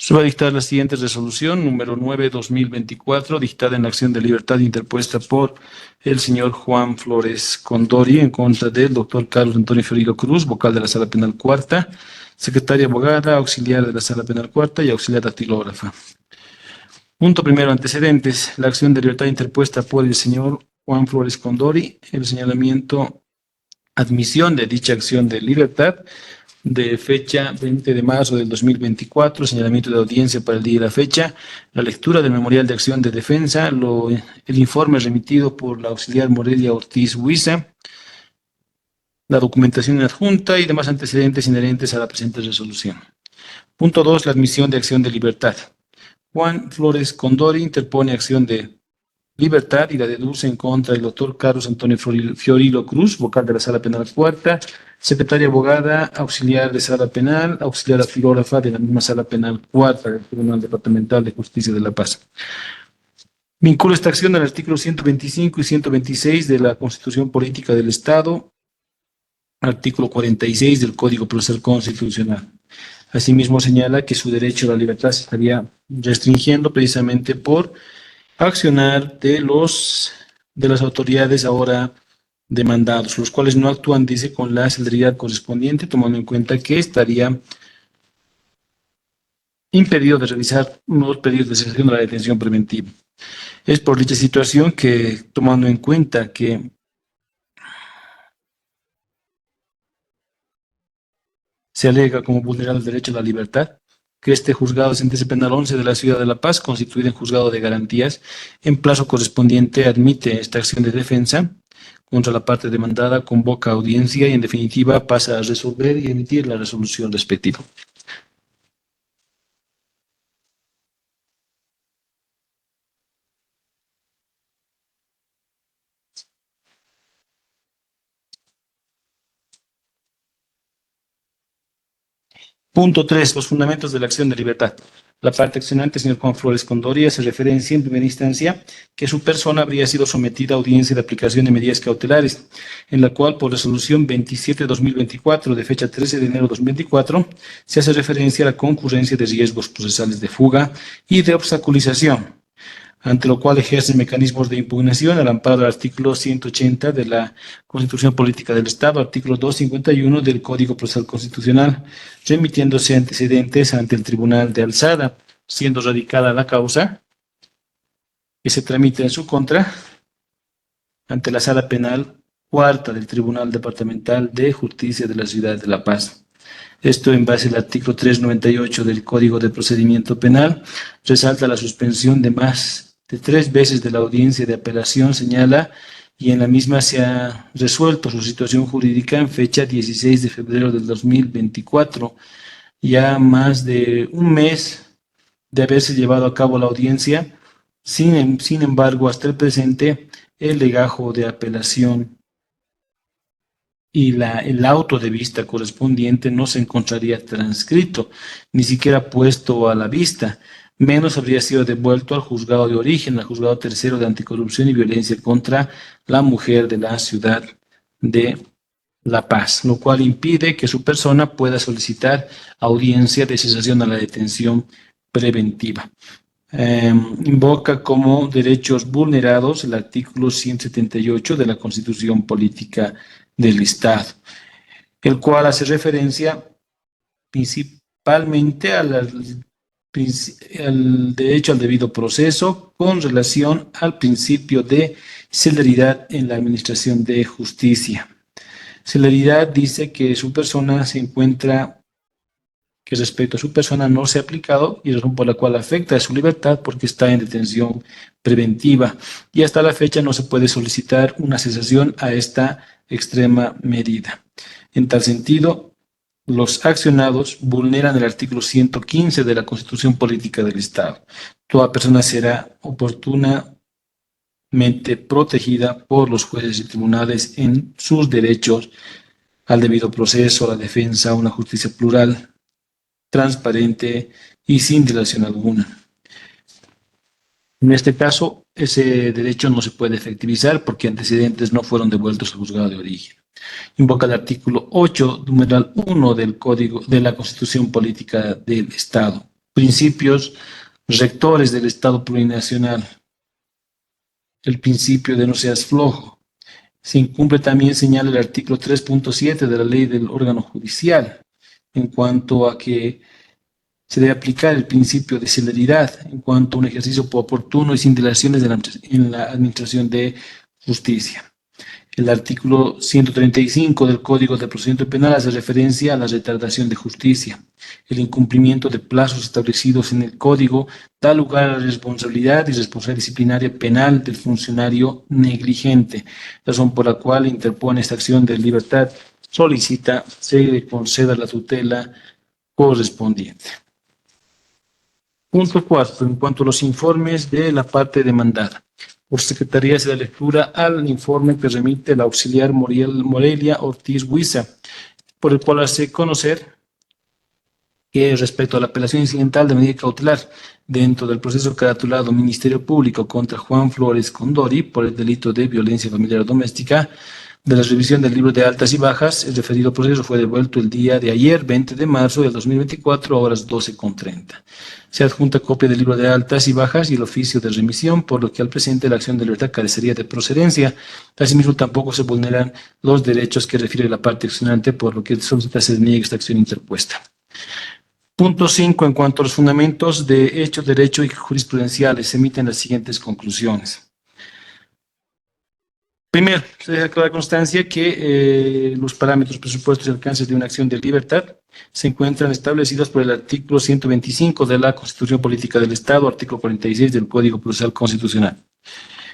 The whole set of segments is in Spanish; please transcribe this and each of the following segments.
Se va a dictar la siguiente resolución, número 9/2024, dictada en la acción de libertad interpuesta por el señor Juan Flores Condori en contra del doctor Carlos Antonio Fiorilo Cruz, vocal de la Sala Penal Cuarta, secretaria abogada, auxiliar de la Sala Penal Cuarta y auxiliar datilógrafa. Punto primero, antecedentes. La acción de libertad interpuesta por el señor Juan Flores Condori, el señalamiento, admisión de dicha acción de libertad, de fecha 20 de marzo del 2024, señalamiento de audiencia para el día y la fecha, la lectura del memorial de acción de defensa, el informe remitido por la auxiliar Morelia Ortiz Huiza, la documentación adjunta y demás antecedentes inherentes a la presente resolución. Punto 2. La admisión de acción de libertad. Juan Flores Condori interpone acción de libertad y la deduce en contra del doctor Carlos Antonio Fiorilo Cruz, vocal de la Sala Penal Cuarta, secretaria abogada, auxiliar de Sala Penal, auxiliar datilógrafa de la misma Sala Penal Cuarta del Tribunal Departamental de Justicia de La Paz. Vincula esta acción al artículo 125 y 126 de la Constitución Política del Estado, artículo 46 del Código Procesal Constitucional. Asimismo señala que su derecho a la libertad se estaría restringiendo precisamente por accionar de las autoridades ahora demandados, los cuales no actúan, dice, con la celeridad correspondiente, tomando en cuenta que estaría impedido de realizar nuevos pedidos de cesación de la detención preventiva. Es por dicha situación que, tomando en cuenta que se alega como vulnerar el derecho a la libertad, que este juzgado de sentencia penal 11 de la ciudad de La Paz, constituido en juzgado de garantías, en plazo correspondiente admite esta acción de defensa contra la parte demandada, convoca audiencia y en definitiva pasa a resolver y emitir la resolución respectiva. Punto 3. Los fundamentos de la acción de libertad. La parte accionante, señor Juan Flores Condori, hace referencia en primera instancia que su persona habría sido sometida a audiencia de aplicación de medidas cautelares, en la cual por resolución 27/2024, de fecha 13 de enero de 2024, se hace referencia a la concurrencia de riesgos procesales de fuga y de obstaculización, ante lo cual ejerce mecanismos de impugnación al amparo del artículo 180 de la Constitución Política del Estado, artículo 251 del Código Procesal Constitucional, remitiéndose antecedentes ante el Tribunal de Alzada, siendo radicada la causa que se tramita en su contra ante la Sala Penal Cuarta del Tribunal Departamental de Justicia de la Ciudad de La Paz. Esto en base al artículo 398 del Código de Procedimiento Penal, resalta la suspensión de más de 3 veces de la audiencia de apelación, señala, y en la misma se ha resuelto su situación jurídica en fecha 16 de febrero del 2024, ya más de un mes de haberse llevado a cabo la audiencia. Sin embargo, hasta el presente, el legajo de apelación y el auto de vista correspondiente no se encontraría transcrito, ni siquiera puesto a la vista, menos habría sido devuelto al juzgado de origen, al juzgado tercero de anticorrupción y violencia contra la mujer de la ciudad de La Paz, lo cual impide que su persona pueda solicitar audiencia de cesación a la detención preventiva. Invoca como derechos vulnerados el artículo 178 de la Constitución Política del Estado, el cual hace referencia principalmente al derecho al debido proceso con relación al principio de celeridad en la administración de justicia. Celeridad dice que su persona se encuentra, que respecto a su persona no se ha aplicado y razón por la cual afecta a su libertad porque está en detención preventiva y hasta la fecha no se puede solicitar una cesación a esta extrema medida. En tal sentido, los accionados vulneran el artículo 115 de la Constitución Política del Estado. Toda persona será oportunamente protegida por los jueces y tribunales en sus derechos al debido proceso, a la defensa, a una justicia plural, transparente y sin dilación alguna. En este caso, ese derecho no se puede efectivizar porque antecedentes no fueron devueltos al juzgado de origen. Invoca el artículo 8, numeral 1 del Código de la Constitución Política del Estado, principios rectores del Estado plurinacional. El principio de no seas flojo. Se incumple también, señala el artículo 3.7 de la ley del órgano judicial, en cuanto a que se debe aplicar el principio de celeridad en cuanto a un ejercicio oportuno y sin dilaciones en la administración de justicia. El artículo 135 del Código de Procedimiento Penal hace referencia a la retardación de justicia. El incumplimiento de plazos establecidos en el Código da lugar a la responsabilidad y responsabilidad disciplinaria penal del funcionario negligente, razón por la cual interpone esta acción de libertad, solicita se le conceda la tutela correspondiente. Punto 4. En cuanto a los informes de la parte demandada. Por Secretaría se da lectura al informe que remite la auxiliar Morelia Ortiz Huiza, por el cual hace conocer que respecto a la apelación incidental de medida cautelar dentro del proceso caratulado Ministerio Público contra Juan Flores Condori por el delito de violencia familiar doméstica, de la revisión del libro de altas y bajas, el referido proceso fue devuelto el día de ayer, 20 de marzo del 2024, a horas 12:30. Se adjunta copia del libro de altas y bajas y el oficio de remisión, por lo que al presente la acción de libertad carecería de procedencia. Asimismo, tampoco se vulneran los derechos que refiere la parte accionante, por lo que solicita se niegue esta acción interpuesta. Punto 5. En cuanto a los fundamentos de hecho, derecho y jurisprudenciales, se emiten las siguientes conclusiones. Primero, se deja clara constancia que los parámetros, presupuestos y alcances de una acción de libertad se encuentran establecidos por el artículo 125 de la Constitución Política del Estado, artículo 46 del Código Procesal Constitucional.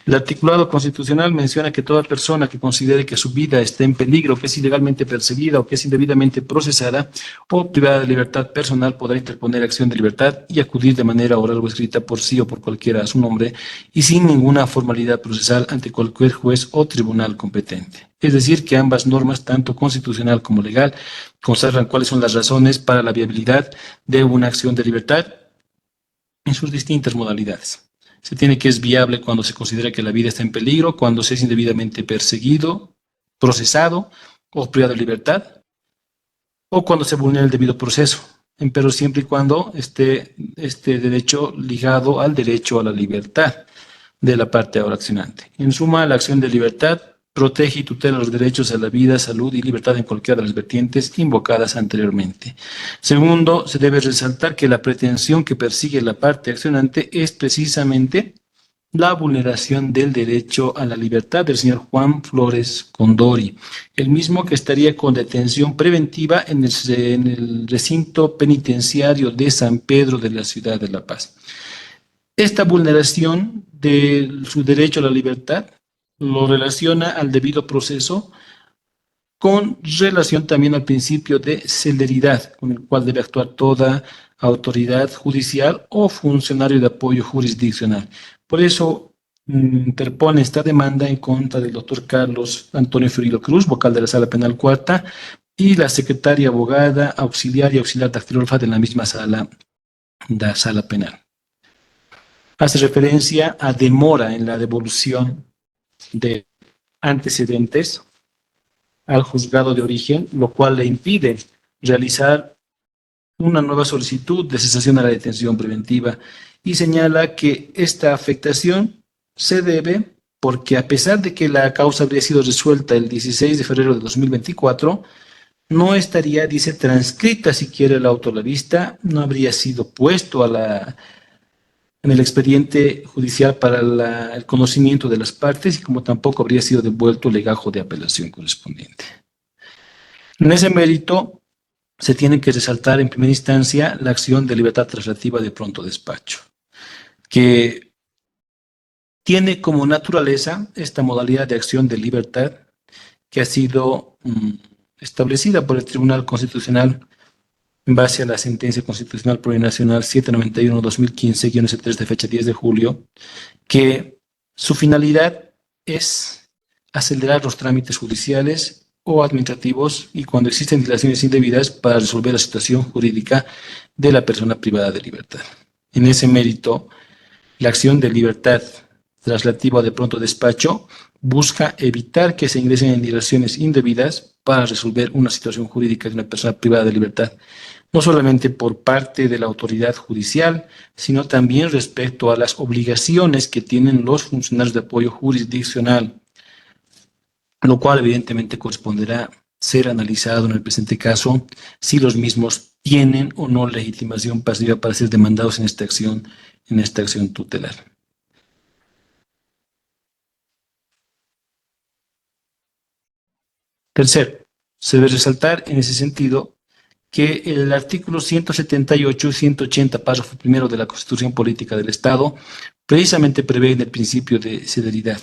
El articulado constitucional menciona que toda persona que considere que su vida está en peligro, que es ilegalmente perseguida o que es indebidamente procesada o privada de libertad personal podrá interponer acción de libertad y acudir de manera oral o escrita por sí o por cualquiera a su nombre y sin ninguna formalidad procesal ante cualquier juez o tribunal competente. Es decir, que ambas normas, tanto constitucional como legal, consagran cuáles son las razones para la viabilidad de una acción de libertad en sus distintas modalidades. Se tiene que es viable cuando se considera que la vida está en peligro, cuando se es indebidamente perseguido, procesado o privado de libertad, o cuando se vulnera el debido proceso, pero siempre y cuando esté este derecho ligado al derecho a la libertad de la parte ahora accionante. En suma, la acción de libertad protege y tutela los derechos a la vida, salud y libertad en cualquiera de las vertientes invocadas anteriormente. Segundo, se debe resaltar que la pretensión que persigue la parte accionante es precisamente la vulneración del derecho a la libertad del señor Juan Flores Condori, el mismo que estaría con detención preventiva en el recinto penitenciario de San Pedro de la ciudad de La Paz. Esta vulneración de su derecho a la libertad lo relaciona al debido proceso con relación también al principio de celeridad, con el cual debe actuar toda autoridad judicial o funcionario de apoyo jurisdiccional. Por eso interpone esta demanda en contra del doctor Carlos Antonio Fiorillo Cruz, vocal de la Sala Penal Cuarta, y la secretaria abogada auxiliar y auxiliar dactilógrafa de la misma sala, la Sala Penal. Hace referencia a demora en la devolución de antecedentes al juzgado de origen, lo cual le impide realizar una nueva solicitud de cesación a la detención preventiva y señala que esta afectación se debe porque a pesar de que la causa habría sido resuelta el 16 de febrero de 2024, no estaría, dice, transcrita siquiera el auto a la vista, no habría sido puesto en el expediente judicial para el conocimiento de las partes y como tampoco habría sido devuelto el legajo de apelación correspondiente. En ese mérito se tiene que resaltar en primera instancia la acción de libertad traslativa de pronto despacho, que tiene como naturaleza esta modalidad de acción de libertad que ha sido establecida por el Tribunal Constitucional en base a la sentencia constitucional plurinacional 791-2015-3 de fecha 10 de julio, que su finalidad es acelerar los trámites judiciales o administrativos y cuando existen dilaciones indebidas para resolver la situación jurídica de la persona privada de libertad. En ese mérito, la acción de libertad traslativa de pronto despacho busca evitar que se ingresen en dilaciones indebidas para resolver una situación jurídica de una persona privada de libertad no solamente por parte de la autoridad judicial, sino también respecto a las obligaciones que tienen los funcionarios de apoyo jurisdiccional, lo cual evidentemente corresponderá ser analizado en el presente caso si los mismos tienen o no legitimación pasiva para ser demandados en esta acción tutelar. Tercero, se debe resaltar en ese sentido que el artículo 178 y 180, párrafo primero de la Constitución Política del Estado, precisamente prevé el principio de celeridad,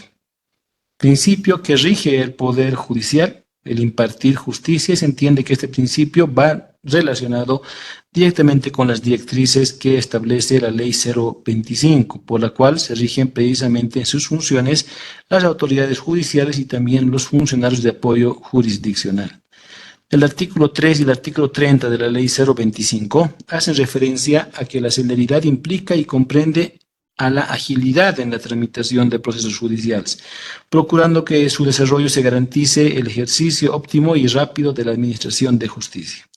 principio que rige el Poder Judicial, el impartir justicia, y se entiende que este principio va relacionado directamente con las directrices que establece la Ley 025, por la cual se rigen precisamente en sus funciones las autoridades judiciales y también los funcionarios de apoyo jurisdiccional. El artículo 3 y el artículo 30 de la Ley 025 hacen referencia a que la celeridad implica y comprende a la agilidad en la tramitación de procesos judiciales, procurando que su desarrollo se garantice el ejercicio óptimo y rápido de la administración de justicia.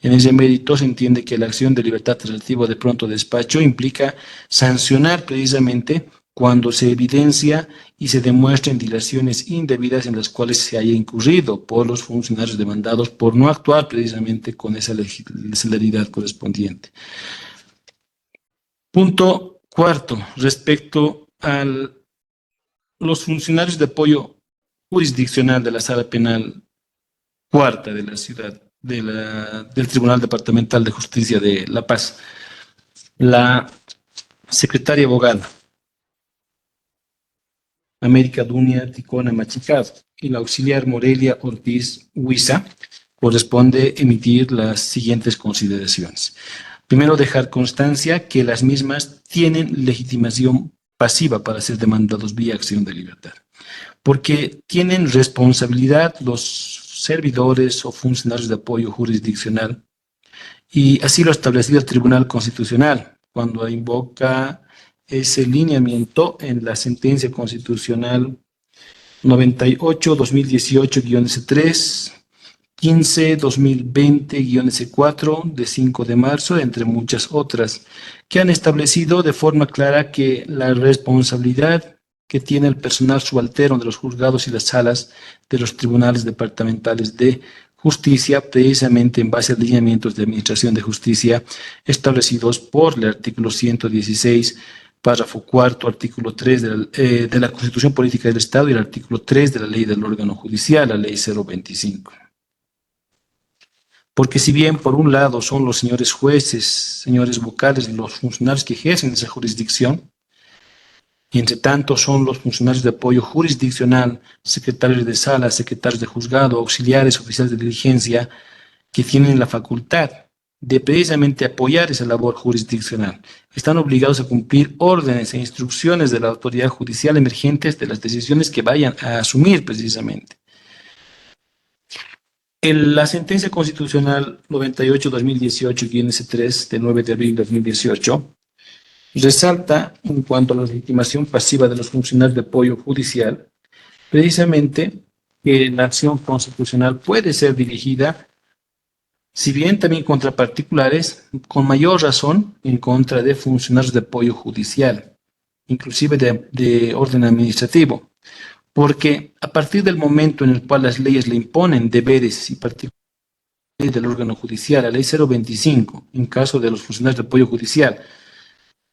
En ese mérito se entiende que la acción de libertad relativa de pronto despacho implica sancionar precisamente cuando se evidencia y se demuestren dilaciones indebidas en las cuales se haya incurrido por los funcionarios demandados por no actuar precisamente con esa celeridad correspondiente. Punto cuarto, respecto a los funcionarios de apoyo jurisdiccional de la Sala Penal Cuarta de la ciudad, del Tribunal Departamental de Justicia de La Paz. La secretaria abogada América Dunia Ticona Machicado y la auxiliar Morelia Ortiz Huiza, corresponde emitir las siguientes consideraciones. Primero, dejar constancia que las mismas tienen legitimación pasiva para ser demandados vía acción de libertad, porque tienen responsabilidad los servidores o funcionarios de apoyo jurisdiccional, y así lo ha establecido el Tribunal Constitucional cuando invoca ese lineamiento en la sentencia constitucional 98-2018-S3, 15-2020-S4 de 5 de marzo, entre muchas otras, que han establecido de forma clara que la responsabilidad que tiene el personal subalterno de los juzgados y las salas de los tribunales departamentales de justicia, precisamente en base a lineamientos de administración de justicia establecidos por el artículo 116, párrafo cuarto, artículo 3 de la Constitución Política del Estado y el artículo 3 de la Ley del Órgano Judicial, la Ley 025. Porque si bien por un lado son los señores jueces, señores vocales, los funcionarios que ejercen esa jurisdicción, y entre tanto son los funcionarios de apoyo jurisdiccional, secretarios de sala, secretarios de juzgado, auxiliares, oficiales de diligencia, que tienen la facultad de precisamente apoyar esa labor jurisdiccional. Están obligados a cumplir órdenes e instrucciones de la autoridad judicial emergentes de las decisiones que vayan a asumir precisamente. La sentencia constitucional 98-2018-S3 de 9 de abril de 2018 resalta en cuanto a la legitimación pasiva de los funcionarios de apoyo judicial, precisamente que la acción constitucional puede ser dirigida, si bien también contra particulares, con mayor razón en contra de funcionarios de apoyo judicial, inclusive de orden administrativo, porque a partir del momento en el cual las leyes le imponen deberes y particulares del órgano judicial, la ley 025, en caso de los funcionarios de apoyo judicial,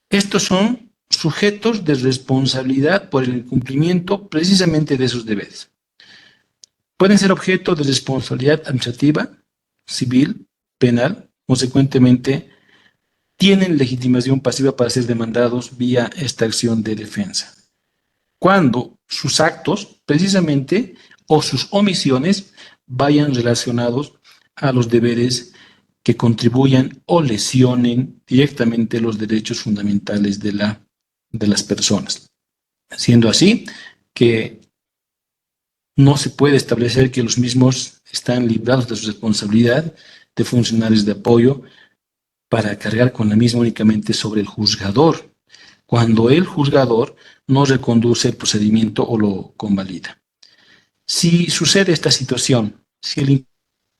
estos son sujetos de responsabilidad por el incumplimiento precisamente de sus deberes. Pueden ser objeto de responsabilidad administrativa, civil, penal, consecuentemente tienen legitimación pasiva para ser demandados vía esta acción de defensa, cuando sus actos precisamente o sus omisiones vayan relacionados a los deberes que contribuyan o lesionen directamente los derechos fundamentales de las personas. Siendo así que no se puede establecer que los mismos están librados de su responsabilidad de funcionarios de apoyo para cargar con la misma únicamente sobre el juzgador, cuando el juzgador no reconduce el procedimiento o lo convalida. Si sucede esta situación, si el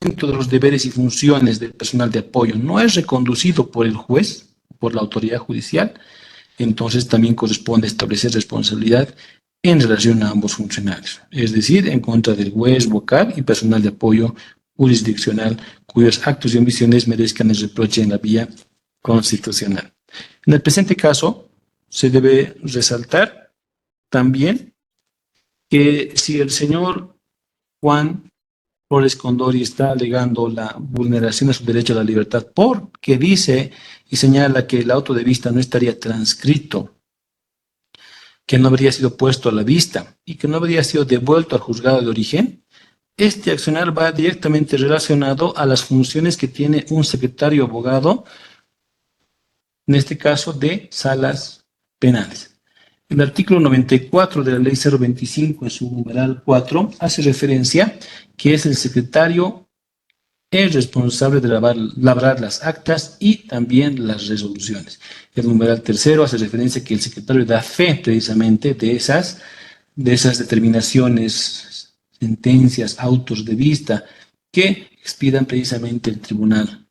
de los deberes y funciones del personal de apoyo no es reconducido por el juez, por la autoridad judicial, entonces también corresponde establecer responsabilidad en relación a ambos funcionarios, es decir, en contra del juez, vocal y personal de apoyo jurisdiccional cuyos actos y omisiones merezcan el reproche en la vía constitucional. En el presente caso, se debe resaltar también que si el señor Juan Flores Condori está alegando la vulneración de su derecho a la libertad porque dice y señala que el auto de vista no estaría transcrito, que no habría sido puesto a la vista y que no habría sido devuelto al juzgado de origen, este accionar va directamente relacionado a las funciones que tiene un secretario abogado, en este caso de salas penales. El artículo 94 de la ley 025 en su numeral 4 hace referencia que es el secretario el responsable de labrar las actas y también las resoluciones. El numeral tercero hace referencia que el secretario da fe precisamente de esas determinaciones, sentencias, autos de vista que expidan precisamente el tribunal,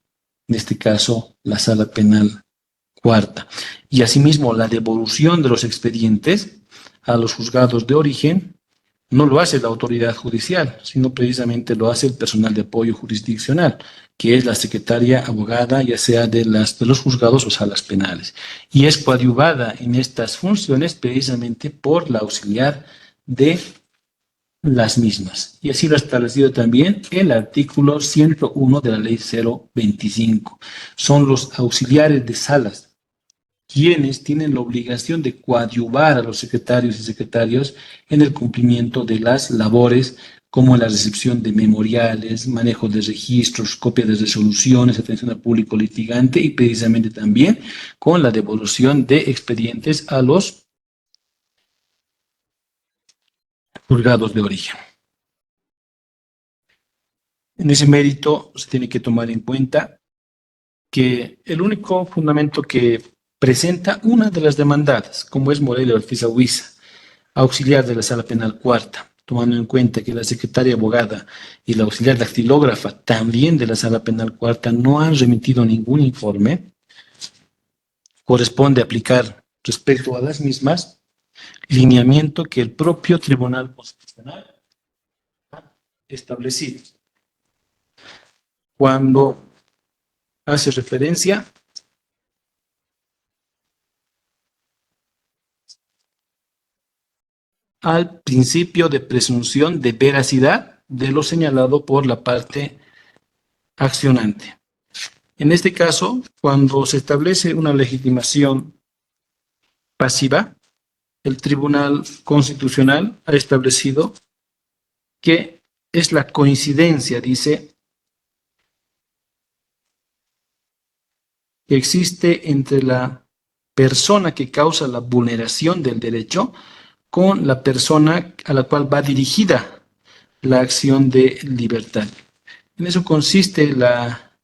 en este caso la sala penal cuarta. Y asimismo la devolución de los expedientes a los juzgados de origen no lo hace la autoridad judicial, sino precisamente lo hace el personal de apoyo jurisdiccional, que es la secretaria abogada, ya sea de los juzgados o salas penales. Y es coadyuvada en estas funciones precisamente por la auxiliar de las mismas. Y así lo ha establecido también el artículo 101 de la ley 025. Son los auxiliares de salas quienes tienen la obligación de coadyuvar a los secretarios y secretarias en el cumplimiento de las labores como la recepción de memoriales, manejo de registros, copia de resoluciones, atención al público litigante y precisamente también con la devolución de expedientes a los juzgados de origen. En ese mérito se tiene que tomar en cuenta que el único fundamento que presenta una de las demandadas, como es Morelia Ortiz Huiza, auxiliar de la Sala Penal Cuarta, tomando en cuenta que la secretaria abogada y la auxiliar dactilógrafa también de la Sala Penal Cuarta no han remitido ningún informe, corresponde aplicar respecto a las mismas lineamiento que el propio Tribunal Constitucional ha establecido cuando hace referencia al principio de presunción de veracidad de lo señalado por la parte accionante. En este caso, cuando se establece una legitimación pasiva, el Tribunal Constitucional ha establecido que es la coincidencia, dice, que existe entre la persona que causa la vulneración del derecho con la persona a la cual va dirigida la acción de libertad. En eso consiste la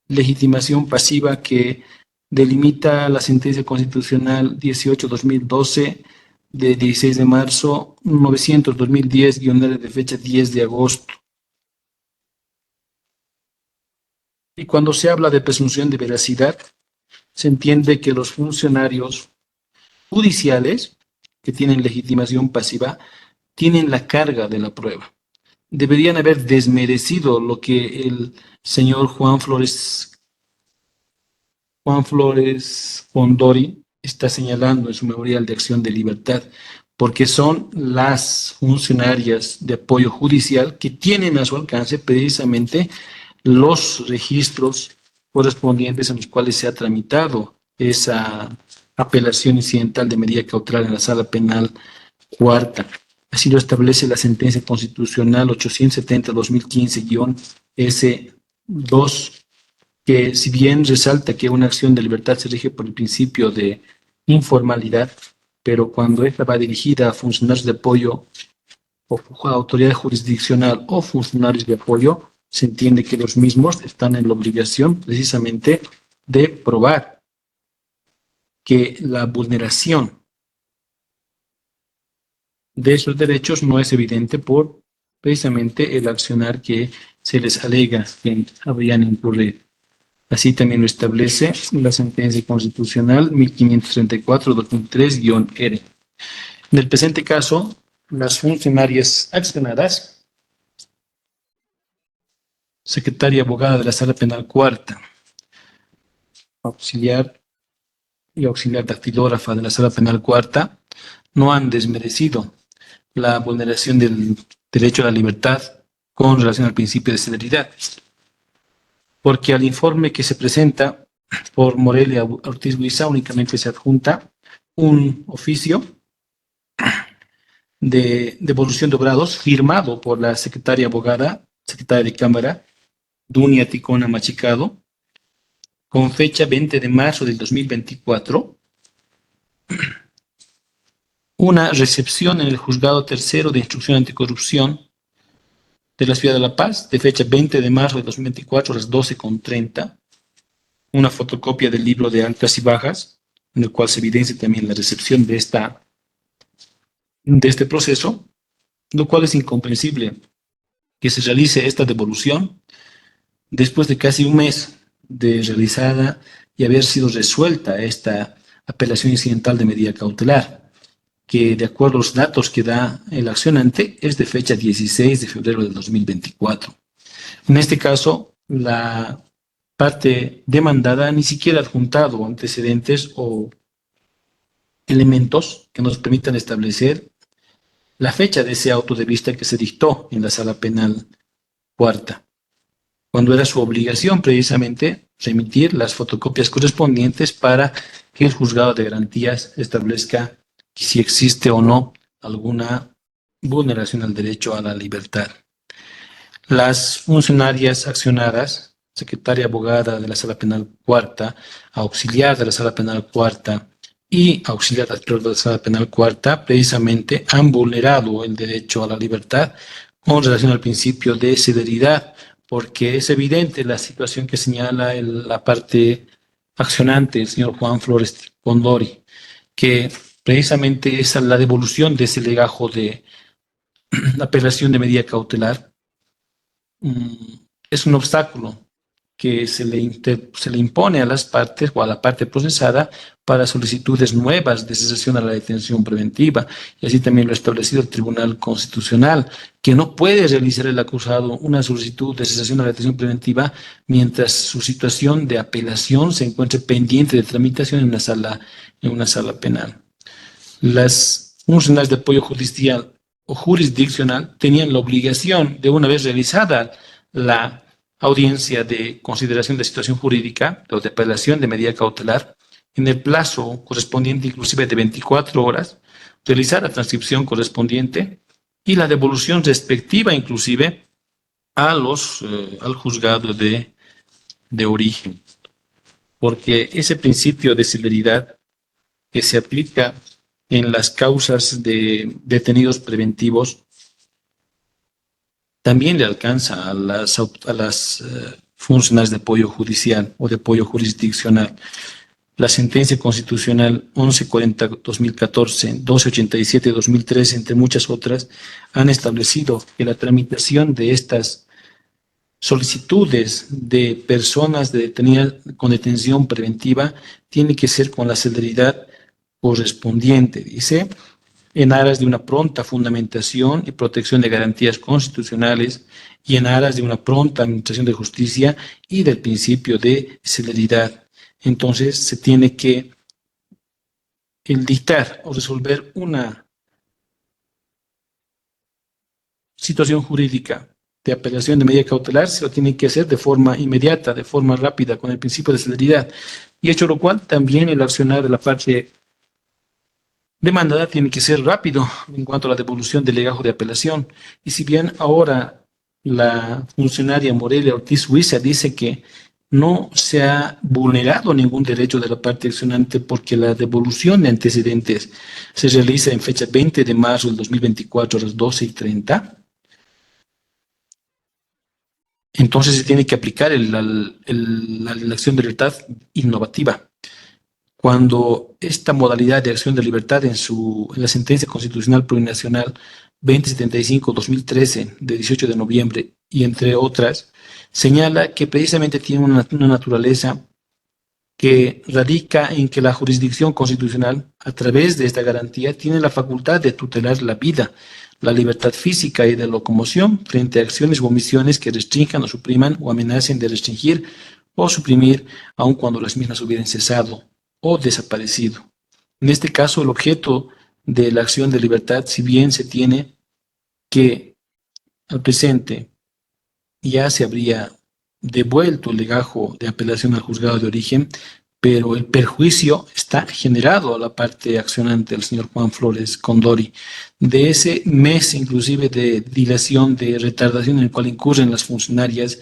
legitimación pasiva que delimita la sentencia constitucional 18-2012 de 16 de marzo 900-2010, de fecha 10 de agosto. Y cuando se habla de presunción de veracidad, se entiende que los funcionarios judiciales que tienen legitimación pasiva tienen la carga de la prueba. Deberían haber desmerecido lo que el señor Juan Flores Condori está señalando en su memorial de acción de libertad, porque son las funcionarias de apoyo judicial que tienen a su alcance precisamente los registros correspondientes en los cuales se ha tramitado esa apelación incidental de medida cautelar en la Sala Penal Cuarta. Así lo establece la sentencia constitucional 870-2015-S2, que si bien resalta que una acción de libertad se rige por el principio de informalidad, pero cuando esta va dirigida a funcionarios de apoyo o a autoridad jurisdiccional o funcionarios de apoyo, se entiende que los mismos están en la obligación precisamente de probar que la vulneración de esos derechos no es evidente por precisamente el accionar que se les alega que habrían incurrido. Así también lo establece la sentencia constitucional 1534-2003-R. En el presente caso, las funcionarias accionadas, secretaria abogada de la Sala Penal Cuarta, auxiliar y auxiliar dactilógrafa de la Sala Penal Cuarta, no han desmerecido la vulneración del derecho a la libertad con relación al principio de celeridad, porque al informe que se presenta por Morelia Ortiz Huiza únicamente se adjunta un oficio de devolución de obrados firmado por la secretaria abogada, secretaria de Cámara, Dunia Ticona Machicado, con fecha 20 de marzo del 2024, una recepción en el Juzgado Tercero de Instrucción Anticorrupción de la Ciudad de La Paz, de fecha 20 de marzo de 2024 a las 12:30, una fotocopia del libro de altas y bajas, en el cual se evidencia también la recepción de este proceso, lo cual es incomprensible que se realice esta devolución después de casi un mes de realizada y haber sido resuelta esta apelación incidental de medida cautelar, que de acuerdo a los datos que da el accionante es de fecha 16 de febrero del 2024. En este caso, la parte demandada ni siquiera ha adjuntado antecedentes o elementos que nos permitan establecer la fecha de ese auto de vista que se dictó en la Sala Penal Cuarta, cuando era su obligación precisamente remitir las fotocopias correspondientes para que el juzgado de garantías establezca si existe o no alguna vulneración al derecho a la libertad. Las funcionarias accionadas, secretaria abogada de la Sala Penal Cuarta, auxiliar de la Sala Penal Cuarta y auxiliar de la Sala Penal Cuarta, precisamente han vulnerado el derecho a la libertad con relación al principio de celeridad, porque es evidente la situación que señala la parte accionante, el señor Juan Flores Condori, que precisamente es la devolución de ese legajo de apelación de medida cautelar, es un obstáculo que se le impone a las partes o a la parte procesada para solicitudes nuevas de cesación a la detención preventiva. Y así también lo ha establecido el Tribunal Constitucional, que no puede realizar el acusado una solicitud de cesación a la detención preventiva mientras su situación de apelación se encuentre pendiente de tramitación en una sala penal. Las funcionarias de apoyo judicial o jurisdiccional tenían la obligación de, una vez realizada la audiencia de consideración de situación jurídica o de apelación de medida cautelar, en el plazo correspondiente inclusive de 24 horas, realizar la transcripción correspondiente y la devolución respectiva inclusive al juzgado de origen. Porque ese principio de celeridad que se aplica en las causas de detenidos preventivos también le alcanza a las funcionarias de apoyo judicial o de apoyo jurisdiccional. La sentencia constitucional 1140-2014, 1287-2013, entre muchas otras, han establecido que la tramitación de estas solicitudes de personas detenidas con detención preventiva tiene que ser con la celeridad correspondiente, dice, en aras de una pronta fundamentación y protección de garantías constitucionales y en aras de una pronta administración de justicia y del principio de celeridad. Entonces, se tiene que dictar o resolver una situación jurídica de apelación de medida cautelar, se lo tiene que hacer de forma inmediata, de forma rápida, con el principio de celeridad. Y hecho lo cual, también el accionar de la parte demandada tiene que ser rápido en cuanto a la devolución del legajo de apelación. Y si bien ahora la funcionaria Morelia Ortiz Huiza dice que no se ha vulnerado ningún derecho de la parte accionante porque la devolución de antecedentes se realiza en fecha 20 de marzo del 2024 a las 12:30, entonces se tiene que aplicar la acción de libertad innovativa. Cuando esta modalidad de acción de libertad en la sentencia constitucional plurinacional 2075-2013 de 18 de noviembre y entre otras, señala que precisamente tiene una naturaleza que radica en que la jurisdicción constitucional, a través de esta garantía, tiene la facultad de tutelar la vida, la libertad física y de locomoción frente a acciones u omisiones que restrinjan o supriman o amenacen de restringir o suprimir, aun cuando las mismas hubieran cesado o desaparecido. En este caso, el objeto de la acción de libertad, si bien se tiene que al presente ya se habría devuelto el legajo de apelación al juzgado de origen, pero el perjuicio está generado a la parte accionante, el señor Juan Flores Condori, de ese mes inclusive de dilación, de retardación en el cual incurren las funcionarias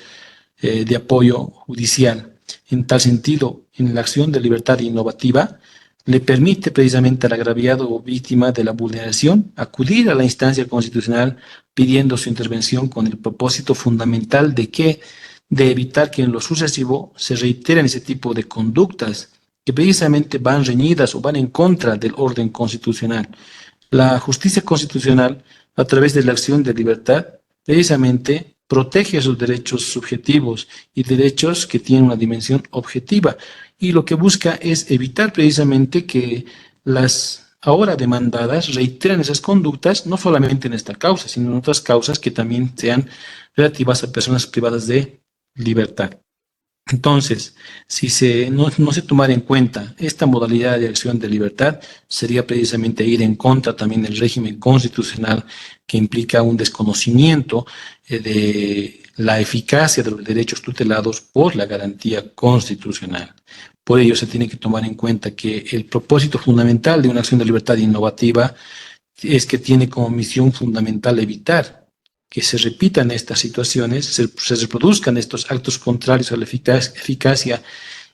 de apoyo judicial. En tal sentido, en la acción de libertad innovativa, le permite precisamente al agraviado o víctima de la vulneración acudir a la instancia constitucional pidiendo su intervención con el propósito fundamental de evitar que en lo sucesivo se reiteren ese tipo de conductas que precisamente van reñidas o van en contra del orden constitucional. La justicia constitucional, a través de la acción de libertad, precisamente protege esos derechos subjetivos y derechos que tienen una dimensión objetiva. Y lo que busca es evitar precisamente que las ahora demandadas reiteren esas conductas, no solamente en esta causa, sino en otras causas que también sean relativas a personas privadas de libertad. Entonces, si no se tomara en cuenta esta modalidad de acción de libertad, sería precisamente ir en contra también del régimen constitucional que implica un desconocimiento de la eficacia de los derechos tutelados por la garantía constitucional. Por ello, se tiene que tomar en cuenta que el propósito fundamental de una acción de libertad innovativa es que tiene como misión fundamental evitar que se repitan estas situaciones, se reproduzcan estos actos contrarios a la eficacia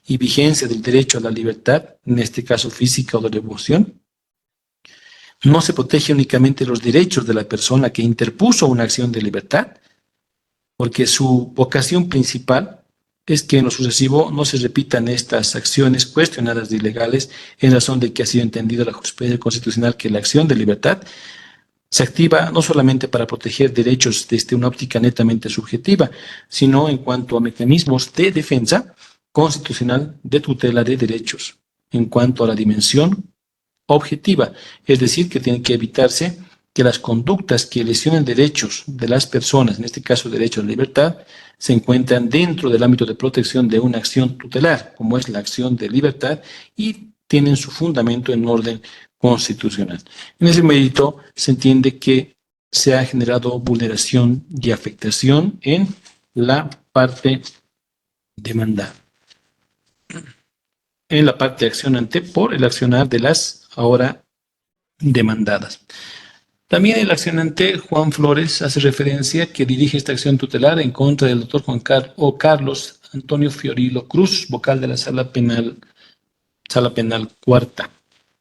y vigencia del derecho a la libertad, en este caso física o de locomoción. No se protege únicamente los derechos de la persona que interpuso una acción de libertad, porque su vocación principal es que en lo sucesivo no se repitan estas acciones cuestionadas de ilegales en razón de que ha sido entendido la jurisprudencia constitucional que la acción de libertad se activa no solamente para proteger derechos desde una óptica netamente subjetiva, sino en cuanto a mecanismos de defensa constitucional de tutela de derechos, en cuanto a la dimensión objetiva, es decir, que tiene que evitarse que las conductas que lesionen derechos de las personas, en este caso derechos de libertad, se encuentran dentro del ámbito de protección de una acción tutelar, como es la acción de libertad, y tienen su fundamento en orden constitucional. En ese mérito se entiende que se ha generado vulneración y afectación en la parte demandada, en la parte accionante por el accionar de las ahora demandadas. También el accionante Juan Flores hace referencia que dirige esta acción tutelar en contra del doctor Carlos Antonio Fiorilo Cruz, vocal de la Sala Penal Cuarta.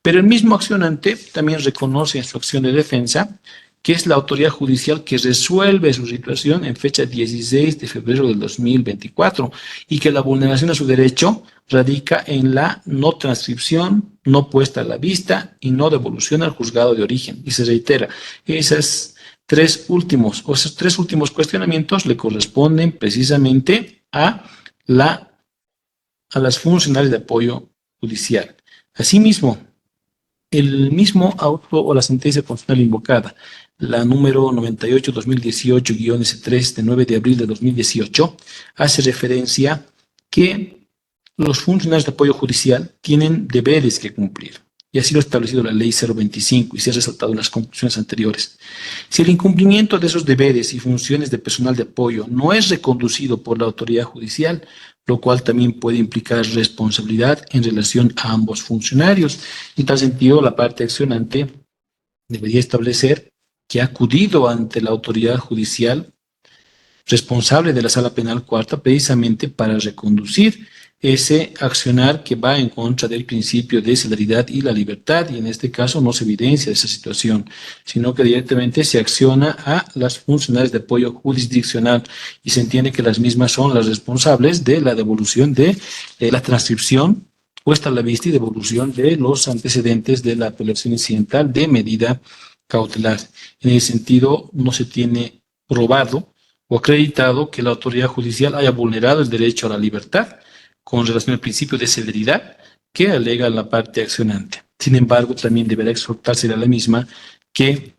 Pero el mismo accionante también reconoce en su acción de defensa que es la autoridad judicial que resuelve su situación en fecha 16 de febrero del 2024 y que la vulneración a su derecho radica en la no transcripción, no puesta a la vista y no devolución al juzgado de origen. Y se reitera, esos tres últimos cuestionamientos le corresponden precisamente a las funcionarias de apoyo judicial. Asimismo, el mismo auto o la sentencia constitucional invocada, la número 98-2018-S3 de 9 de abril de 2018, hace referencia que los funcionarios de apoyo judicial tienen deberes que cumplir. Y así lo ha establecido la ley 025 y se ha resaltado en las conclusiones anteriores. Si el incumplimiento de esos deberes y funciones de personal de apoyo no es reconducido por la autoridad judicial, lo cual también puede implicar responsabilidad en relación a ambos funcionarios. En tal sentido, la parte accionante debería establecer que ha acudido ante la autoridad judicial responsable de la Sala Penal Cuarta precisamente para reconducir ese accionar que va en contra del principio de celeridad y la libertad, y en este caso no se evidencia esa situación, sino que directamente se acciona a las funcionarias de apoyo jurisdiccional y se entiende que las mismas son las responsables de la devolución de la transcripción puesta a la vista y devolución de los antecedentes de la apelación incidental de medida cautelar. En ese sentido, no se tiene probado o acreditado que la autoridad judicial haya vulnerado el derecho a la libertad con relación al principio de celeridad que alega la parte accionante. Sin embargo, también deberá exhortarse a la misma que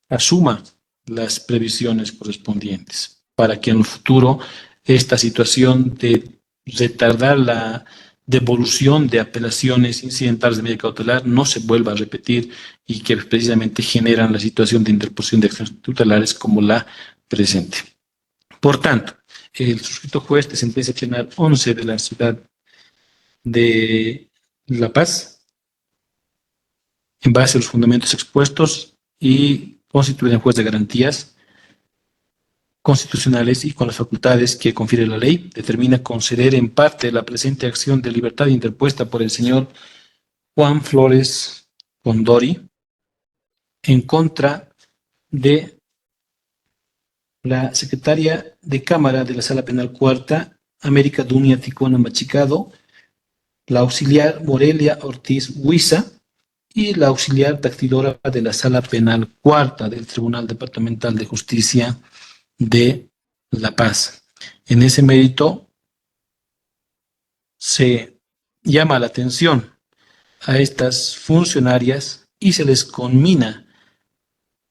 asuma las previsiones correspondientes para que en el futuro esta situación de retardar la devolución de apelaciones incidentales de medida cautelar no se vuelva a repetir y que precisamente generan la situación de interposición de acciones tutelares como la presente. Por tanto, el suscrito juez de sentencia penal 11 de la ciudad de La Paz, en base a los fundamentos expuestos y constituido en juez de garantías constitucionales y con las facultades que confiere la ley, determina conceder en parte la presente acción de libertad interpuesta por el señor Juan Flores Condori en contra de la secretaria de Cámara de la Sala Penal Cuarta, América Dunia Ticona Machicado, la auxiliar Morelia Ortiz Huiza y la auxiliar dactilógrafa de la Sala Penal Cuarta del Tribunal Departamental de Justicia de La Paz. En ese mérito se llama la atención a estas funcionarias y se les conmina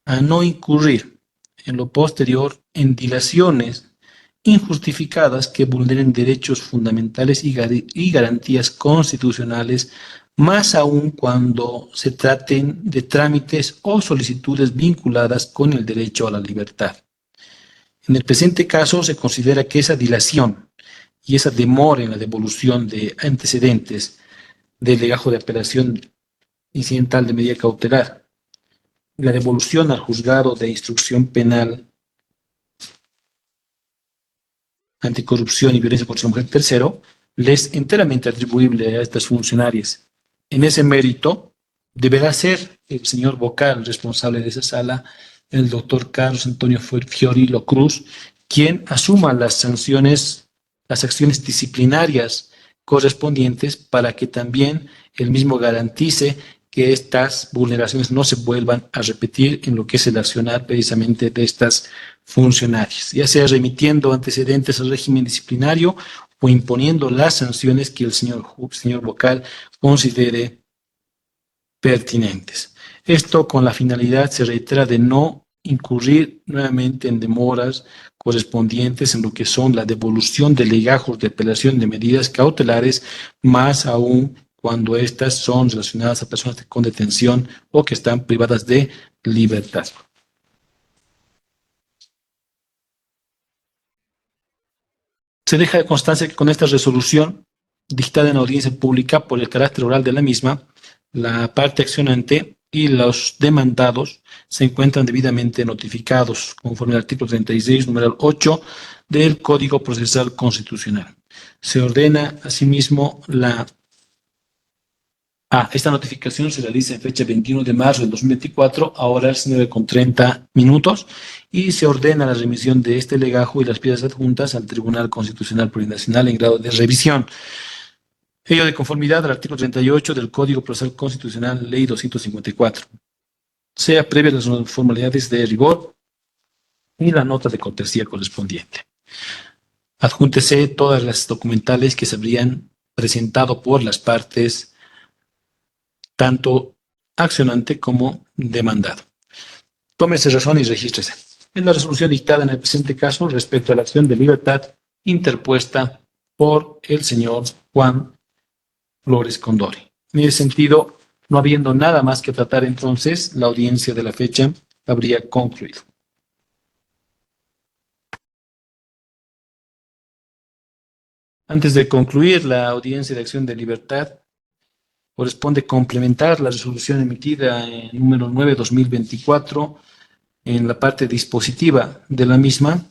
a no incurrir en lo posterior en dilaciones injustificadas que vulneren derechos fundamentales y garantías constitucionales, más aún cuando se traten de trámites o solicitudes vinculadas con el derecho a la libertad. En el presente caso se considera que esa dilación y esa demora en la devolución de antecedentes del legajo de apelación incidental de medida cautelar, la devolución al juzgado de instrucción penal anticorrupción y violencia contra la mujer tercero, les enteramente atribuible a estas funcionarias. En ese mérito deberá ser el señor vocal responsable de esa sala, el doctor Carlos Antonio Fiorilo Cruz, quien asuma las sanciones, las acciones disciplinarias correspondientes para que también él mismo garantice que estas vulneraciones no se vuelvan a repetir en lo que es el accionar precisamente de estas funcionarias, ya sea remitiendo antecedentes al régimen disciplinario o imponiendo las sanciones que el señor vocal considere pertinentes. Esto con la finalidad, se reitera, de no incurrir nuevamente en demoras correspondientes en lo que son la devolución de legajos de apelación de medidas cautelares, más aún cuando éstas son relacionadas a personas con detención o que están privadas de libertad. Se deja de constancia que con esta resolución, dictada en audiencia pública por el carácter oral de la misma, la parte accionante y los demandados se encuentran debidamente notificados, conforme al artículo 36, numeral 8 del Código Procesal Constitucional. Se ordena, asimismo, esta notificación se realiza en fecha 21 de marzo del 2024, a horas 9:30, y se ordena la remisión de este legajo y las piezas adjuntas al Tribunal Constitucional Plurinacional en grado de revisión. Ello de conformidad al artículo 38 del Código Procesal Constitucional, Ley 254. Sea previa las formalidades de rigor y la nota de cortesía correspondiente. Adjúntese todas las documentales que se habrían presentado por las partes, tanto accionante como demandado. Tómese razón y regístrese. Es la resolución dictada en el presente caso respecto a la acción de libertad interpuesta por el señor Juan Flores Condori. En ese sentido, no habiendo nada más que tratar entonces, la audiencia de la fecha habría concluido. Antes de concluir la audiencia de acción de libertad, corresponde complementar la resolución emitida en número 9/2024 en la parte dispositiva de la misma,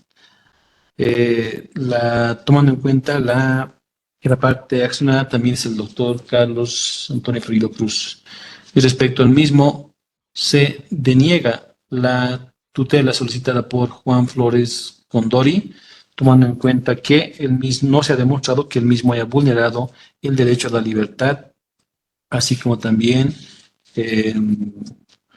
tomando en cuenta que la parte accionada también es el doctor Carlos Antonio Fiorilo Cruz. Y respecto al mismo, se deniega la tutela solicitada por Juan Flores Condori, tomando en cuenta que no se ha demostrado que el mismo haya vulnerado el derecho a la libertad, así como también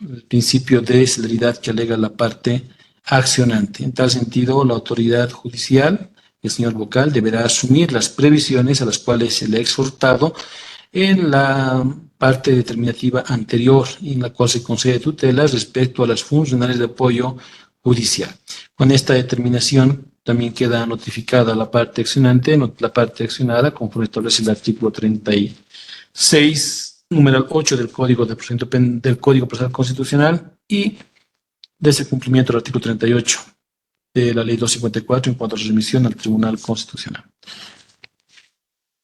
el principio de celeridad que alega la parte accionante. En tal sentido, la autoridad judicial, el señor vocal, deberá asumir las previsiones a las cuales se le ha exhortado en la parte determinativa anterior, en la cual se concede tutela respecto a las funcionales de apoyo judicial. Con esta determinación también queda notificada la parte accionante, la parte accionada, conforme establece el artículo 36, número 8 del Código Procesal Constitucional y desde el cumplimiento del artículo 38 de la Ley 254 en cuanto a su remisión al Tribunal Constitucional.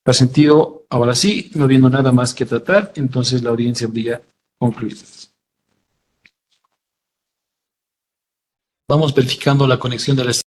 En sentido, ahora sí, no habiendo nada más que tratar, entonces la audiencia habría concluido. Vamos verificando la conexión de las